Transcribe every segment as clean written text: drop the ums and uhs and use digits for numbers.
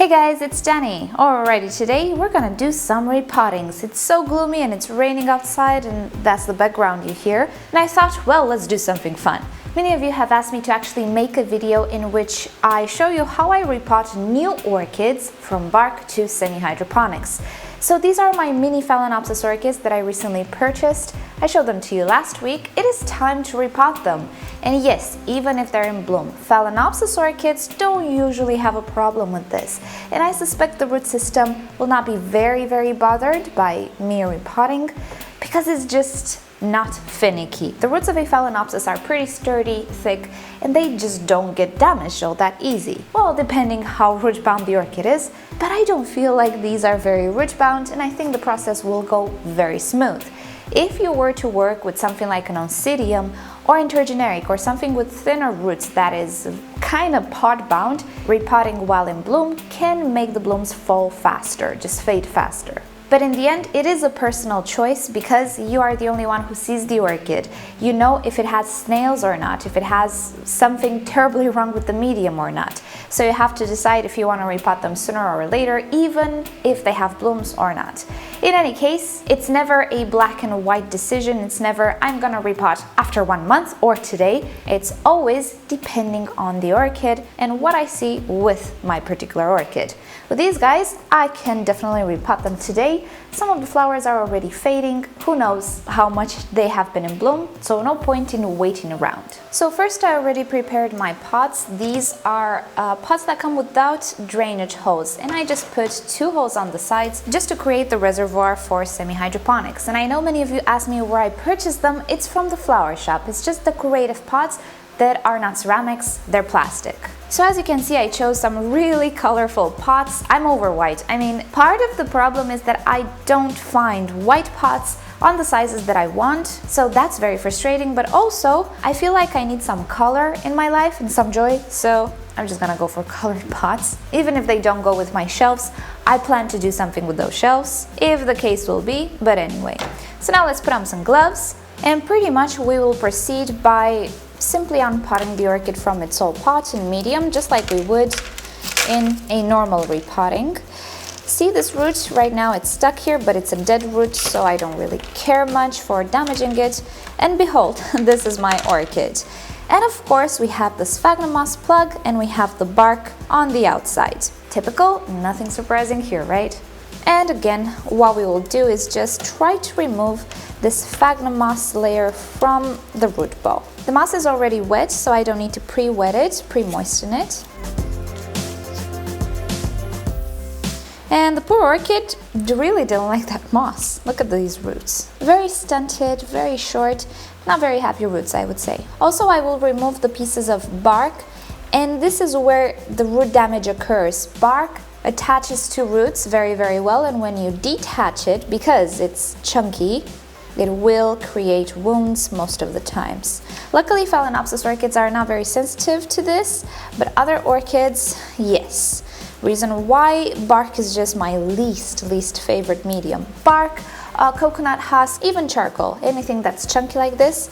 Hey guys, it's Danny. Alrighty, today we're gonna do some repottings. It's so gloomy and it's raining outside and that's the background you hear. And I thought, well, let's do something fun. Many of you have asked me to actually make a video in which I show you how I repot new orchids from bark to semi-hydroponics. So these are my mini Phalaenopsis orchids that I recently purchased. I showed them to you last week. It is time to repot them. And yes, even if they're in bloom, Phalaenopsis orchids don't usually have a problem with this. And I suspect the root system will not be very bothered by me repotting because it's just not finicky. The roots of a Phalaenopsis are pretty sturdy, thick, and they just don't get damaged all that easy. Well, depending how root bound the orchid is, but I don't feel like these are very root bound and I think the process will go very smooth. If you were to work with something like an Oncidium or intergeneric or something with thinner roots that is kind of pod bound, repotting while in bloom can make the blooms fall faster, just fade faster. But in the end, it is a personal choice because you are the only one who sees the orchid. You know if it has snails or not, if it has something terribly wrong with the medium or not. So you have to decide if you want to repot them sooner or later, even if they have blooms or not. In any case, it's never a black and white decision. It's never, I'm gonna repot after 1 month or today. It's always depending on the orchid and what I see with my particular orchid. With these guys, I can definitely repot them today. Some of the flowers are already fading. Who knows how much they have been in bloom, so no point in waiting around. So first I already prepared my pots. These are pots that come without drainage hose, and I just put 2 holes on the sides just to create the reservoir for semi-hydroponics. And I know many of you ask me where I purchased them. It's from the flower shop. It's just decorative pots that are not ceramics, they're plastic. So as you can see, I chose some really colorful pots. I'm over white. I mean, part of the problem is that I don't find white pots on the sizes that I want, so that's very frustrating, but also I feel like I need some color in my life and some joy, so I'm just gonna go for colored pots. Even if they don't go with my shelves, I plan to do something with those shelves, if the case will be, but anyway. So now let's put on some gloves, and pretty much we will proceed by simply unpotting the orchid from its whole pot in medium, just like we would in a normal repotting. See this root right now, it's stuck here, but it's a dead root, so I don't really care much for damaging it. And behold, this is my orchid. And of course we have the sphagnum moss plug and we have the bark on the outside. Typical, nothing surprising here, right? And again, what we will do is just try to remove this sphagnum moss layer from the root ball. The moss is already wet, so I don't need to pre-wet it, pre-moisten it. And the poor orchid really didn't like that moss. Look at these roots. Very stunted, very short, not very happy roots, I would say. Also, I will remove the pieces of bark, and this is where the root damage occurs. Bark attaches to roots very well, and when you detach it, because it's chunky, it will create wounds most of the times. Luckily, Phalaenopsis orchids are not very sensitive to this, but other orchids, yes. Reason why bark is just my least favorite medium. Bark, coconut husk, even charcoal, anything that's chunky like this,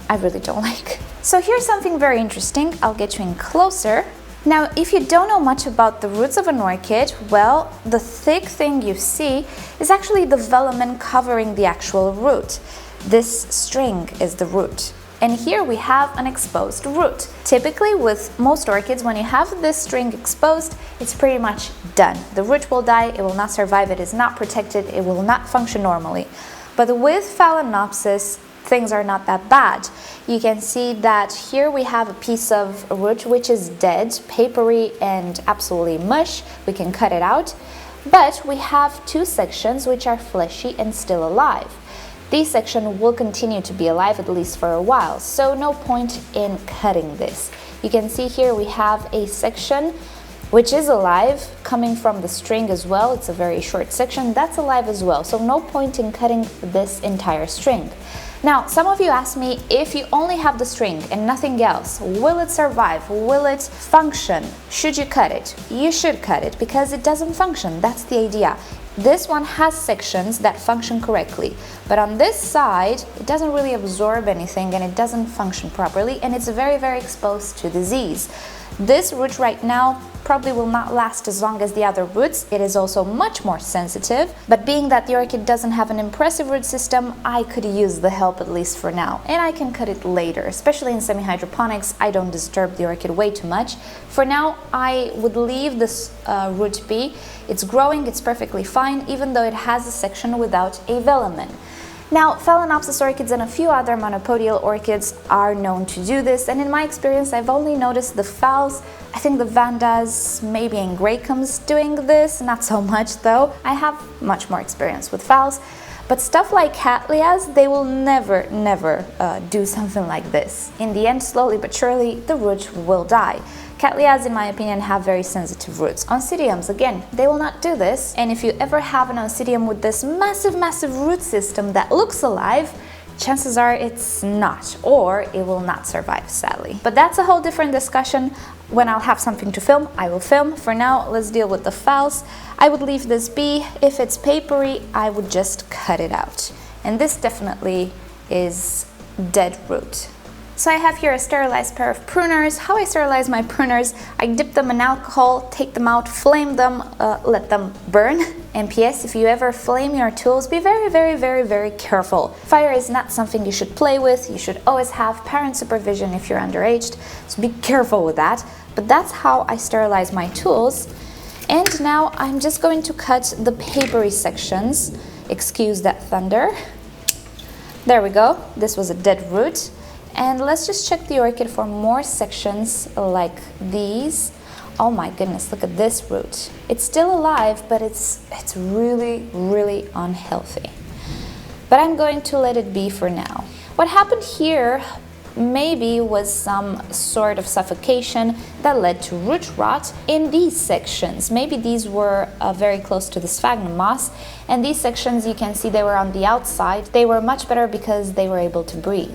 I really don't like. So here's something very interesting. I'll get you in closer. Now, if you don't know much about the roots of an orchid, well, the thick thing you see is actually the velamen covering the actual root. This string is the root. And here we have an exposed root. Typically with most orchids, when you have this string exposed, it's pretty much done. The root will die, it will not survive, it is not protected, it will not function normally. But with Phalaenopsis, things are not that bad. You can see that here we have a piece of root which is dead, papery and absolutely mush. We can cut it out. But we have 2 sections which are fleshy and still alive. These sections will continue to be alive at least for a while, so no point in cutting this. You can see here we have a section which is alive, coming from the string as well. It's a very short section, that's alive as well, so no point in cutting this entire string. Now, some of you ask me, if you only have the string and nothing else, will it survive? Will it function? Should you cut it? You should cut it because it doesn't function. That's the idea. This one has sections that function correctly, but on this side, it doesn't really absorb anything and it doesn't function properly, and it's very, very exposed to disease. This root right now probably will not last as long as the other roots. It is also much more sensitive, but being that the orchid doesn't have an impressive root system, I could use the help at least for now, and I can cut it later. Especially in semi-hydroponics, I don't disturb the orchid way too much. For now, I would leave this root be. It's growing, it's perfectly fine, even though it has a section without a velamen. Now, Phalaenopsis orchids and a few other monopodial orchids are known to do this, and in my experience, I've only noticed the phals. I think the vandas, maybe Angraecums doing this, not so much though. I have much more experience with phals, but stuff like Cattleyas, they will never do something like this. In the end, slowly but surely, the root will die. Cattleyas, in my opinion, have very sensitive roots. Oncidiums, again, they will not do this. And if you ever have an Oncidium with this massive root system that looks alive, chances are it's not, or it will not survive, sadly. But that's a whole different discussion. When I'll have something to film, I will film. For now, let's deal with the phals. I would leave this be. If it's papery, I would just cut it out. And this definitely is dead root. So I have here a sterilized pair of pruners. How I sterilize my pruners, I dip them in alcohol, take them out, flame them, let them burn. And PS, if you ever flame your tools, be very careful. Fire is not something you should play with. You should always have parent supervision if you're underage, so be careful with that. But that's how I sterilize my tools. And now I'm just going to cut the papery sections. Excuse that thunder. There we go. This was a dead root. And let's just check the orchid for more sections like these. Oh my goodness, look at this root. It's still alive, but it's really unhealthy. But I'm going to let it be for now. What happened here maybe was some sort of suffocation that led to root rot in these sections. Maybe these were very close to the sphagnum moss, and these sections, you can see they were on the outside. They were much better because they were able to breathe.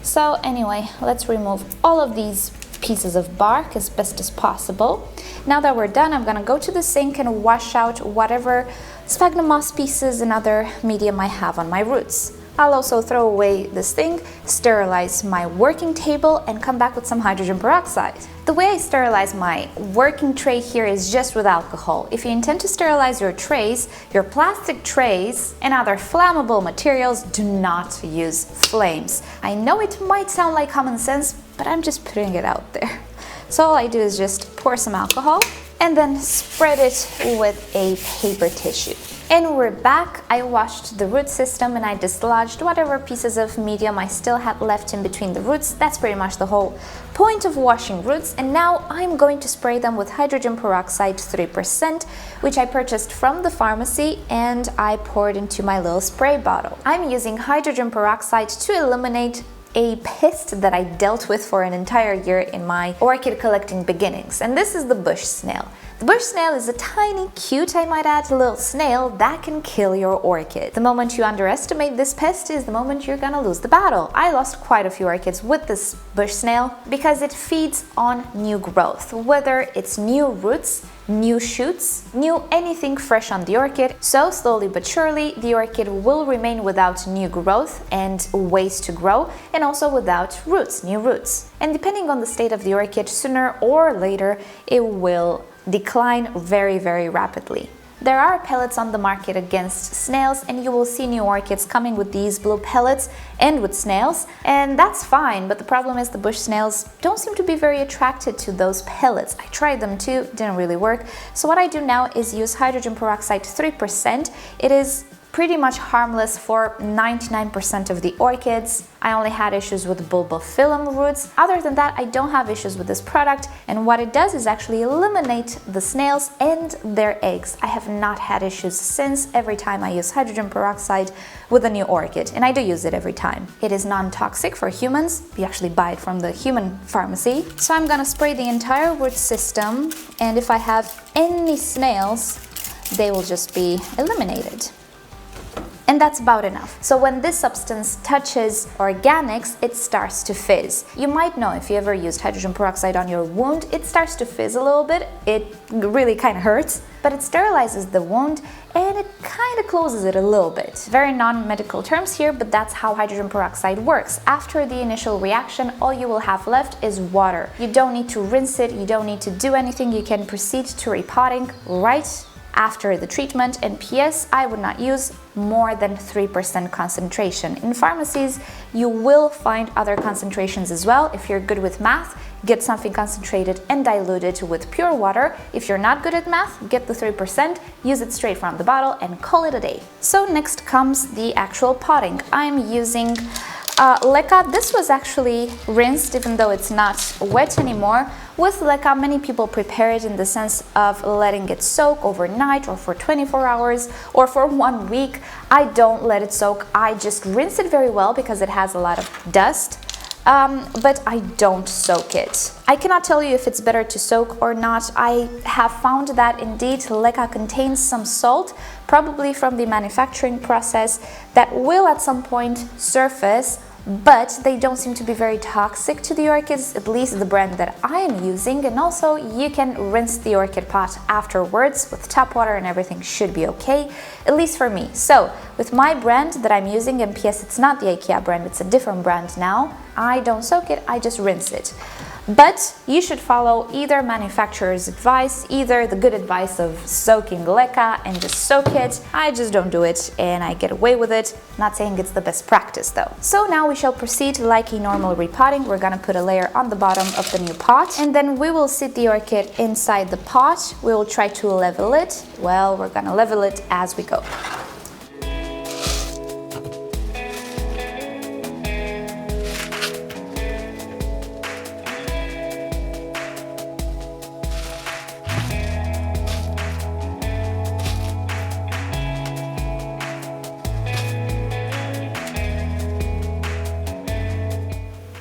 So anyway, let's remove all of these pieces of bark as best as possible. Now that we're done, I'm gonna go to the sink and wash out whatever sphagnum moss pieces and other medium I have on my roots. I'll also throw away this thing, sterilize my working table, and come back with some hydrogen peroxide. The way I sterilize my working tray here is just with alcohol. If you intend to sterilize your trays, your plastic trays and other flammable materials, do not use flames. I know it might sound like common sense, but I'm just putting it out there. So all I do is just pour some alcohol and then spread it with a paper tissue. And we're back. I washed the root system and I dislodged whatever pieces of medium I still had left in between the roots. That's pretty much the whole point of washing roots. And now I'm going to spray them with hydrogen peroxide 3%, which I purchased from the pharmacy and I poured into my little spray bottle. I'm using hydrogen peroxide to eliminate a pest that I dealt with for an entire year in my orchid collecting beginnings, and this is the bush snail. The bush snail is a tiny, cute, I might add, little snail that can kill your orchid. The moment you underestimate this pest is the moment you're gonna lose the battle. I lost quite a few orchids with this bush snail because it feeds on new growth, whether it's new roots, new shoots, new anything fresh on the orchid. So slowly but surely the orchid will remain without new growth and ways to grow, and also without roots, new roots. And depending on the state of the orchid, sooner or later it will decline very rapidly. There are pellets on the market against snails, and you will see new orchids coming with these blue pellets and with snails, and that's fine, but the problem is the bush snails don't seem to be very attracted to those pellets. I tried them too, didn't really work. So what I do now is use hydrogen peroxide 3%. It is pretty much harmless for 99% of the orchids. I only had issues with bulbophyllum roots. Other than that, I don't have issues with this product, and what it does is actually eliminate the snails and their eggs. I have not had issues since every time I use hydrogen peroxide with a new orchid, and I do use it every time. It is non-toxic for humans. We actually buy it from the human pharmacy. So I'm gonna spray the entire root system, and if I have any snails, they will just be eliminated. and that's about enough. So when this substance touches organics, it starts to fizz. You might know if you ever used hydrogen peroxide on your wound, it starts to fizz a little bit. It really kind of hurts, but it sterilizes the wound and it kind of closes it a little bit. Very non-medical terms here, but that's how hydrogen peroxide works. After the initial reaction, all you will have left is water. You don't need to rinse it, you don't need to do anything. You can proceed to repotting right after the treatment. And PS, I would not use more than 3% concentration. In pharmacies, you will find other concentrations as well. If you're good with math, get something concentrated and diluted with pure water. If you're not good at math, get the 3%, use it straight from the bottle and call it a day. So next comes the actual potting. I'm using leca. This was actually rinsed, even though it's not wet anymore. With leca, many people prepare it in the sense of letting it soak overnight or for 24 hours or for 1 week. I don't let it soak. I just rinse it very well because it has a lot of dust. But I don't soak it. I cannot tell you if it's better to soak or not. I have found that indeed leca contains some salt, probably from the manufacturing process, that will at some point surface, but they don't seem to be very toxic to the orchids, at least the brand that I am using. And also you can rinse the orchid pot afterwards with tap water and everything should be okay, at least for me. So with my brand that I'm using, and PS, it's not the IKEA brand, it's a different brand now, I don't soak it, I just rinse it. But you should follow either manufacturer's advice, either the good advice of soaking leca and just soak it. I just don't do it and I get away with it. Not saying it's the best practice though. So now we shall proceed like a normal repotting. We're gonna put a layer on the bottom of the new pot and then we will sit the orchid inside the pot. We will try to level it. Well, we're gonna level it as we go.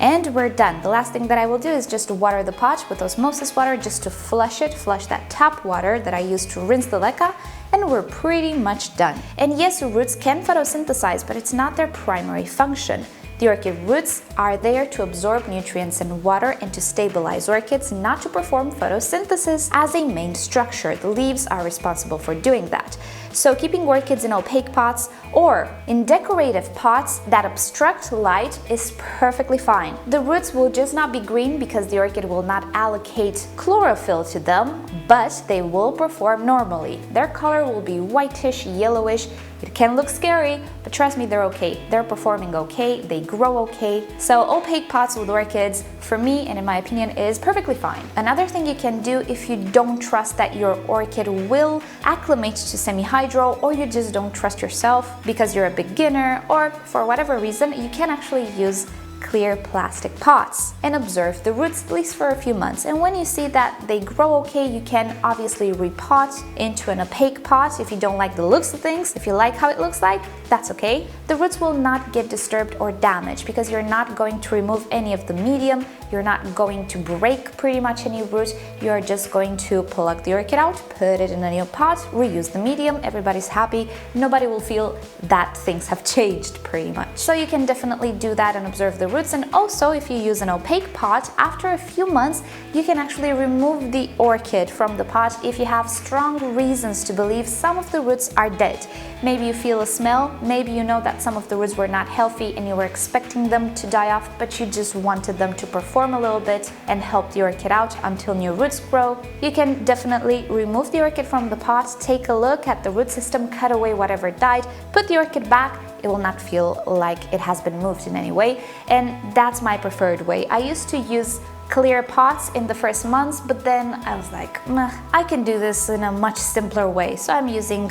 And we're done. The last thing that I will do is just water the pot with osmosis water just to flush it, flush that tap water that I used to rinse the leca, and we're pretty much done. And yes, roots can photosynthesize, but it's not their primary function. The orchid roots are there to absorb nutrients and water and to stabilize orchids, not to perform photosynthesis as a main structure. The leaves are responsible for doing that. So keeping orchids in opaque pots or in decorative pots that obstruct light is perfectly fine. The roots will just not be green because the orchid will not allocate chlorophyll to them, but they will perform normally. Their color will be whitish, yellowish. It can look scary, but trust me, they're okay. They're performing okay, they grow okay. So opaque pots with orchids, for me and in my opinion, is perfectly fine. Another thing you can do if you don't trust that your orchid will acclimate to semi-hydro, or you just don't trust yourself because you're a beginner, or for whatever reason, you can actually use clear plastic pots and observe the roots at least for a few months. And when you see that they grow okay, you can obviously repot into an opaque pot if you don't like the looks of things. If you like how it looks like, that's okay. The roots will not get disturbed or damaged because you're not going to remove any of the medium, you're not going to break pretty much any root, you're just going to pluck the orchid out, put it in a new pot, reuse the medium, everybody's happy, nobody will feel that things have changed pretty much. So you can definitely do that and observe the roots. And also, if you use an opaque pot, after a few months you can actually remove the orchid from the pot if you have strong reasons to believe some of the roots are dead. Maybe you feel a smell, maybe you know that some of the roots were not healthy and you were expecting them to die off, but you just wanted them to perform a little bit and help the orchid out until new roots grow. You can definitely remove the orchid from the pot, take a look at the root system, cut away whatever died, put the orchid back. It will not feel like it has been moved in any way, and that's my preferred way. I used to use clear pots in the first months, but then I was like, meh, I can do this in a much simpler way. So I'm using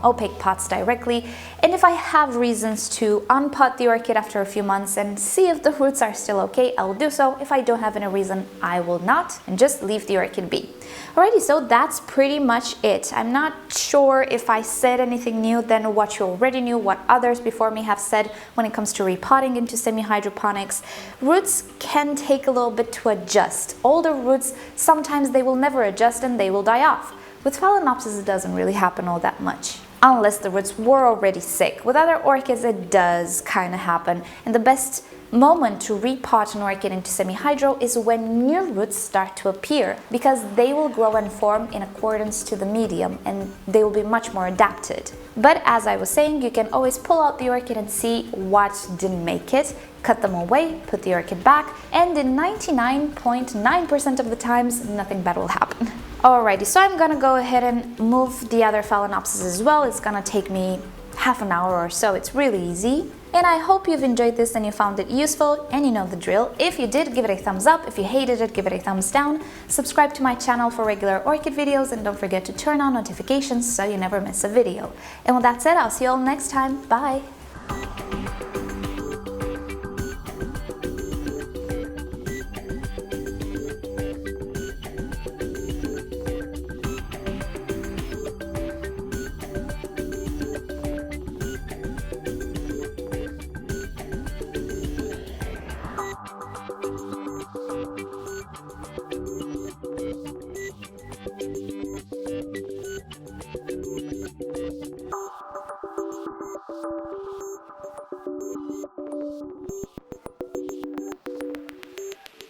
opaque pots directly. And if I have reasons to unpot the orchid after a few months and see if the roots are still okay, I will do so. If I don't have any reason, I will not, and just leave the orchid be. Alrighty, so that's pretty much it. I'm not sure if I said anything new than what you already knew, what others before me have said when it comes to repotting into semi-hydroponics. Roots can take a little bit to adjust. Older roots, sometimes they will never adjust and they will die off. With Phalaenopsis, it doesn't really happen all that much. unless the roots were already sick. With other orchids it does kind of happen, and the best moment to repot an orchid into semi-hydro is when new roots start to appear, because they will grow and form in accordance to the medium and they will be much more adapted. But as I was saying, you can always pull out the orchid and see what didn't make it, cut them away, put the orchid back, and in 99.9% of the times nothing bad will happen. Alrighty, so I'm gonna go ahead and move the other Phalaenopsis as well. It's gonna take me half an hour or so. It's really easy. And I hope you've enjoyed this and you found it useful, and you know the drill. If you did, give it a thumbs up. If you hated it, give it a thumbs down. Subscribe to my channel for regular orchid videos, and don't forget to turn on notifications so you never miss a video. And with that said, I'll see you all next time. Bye!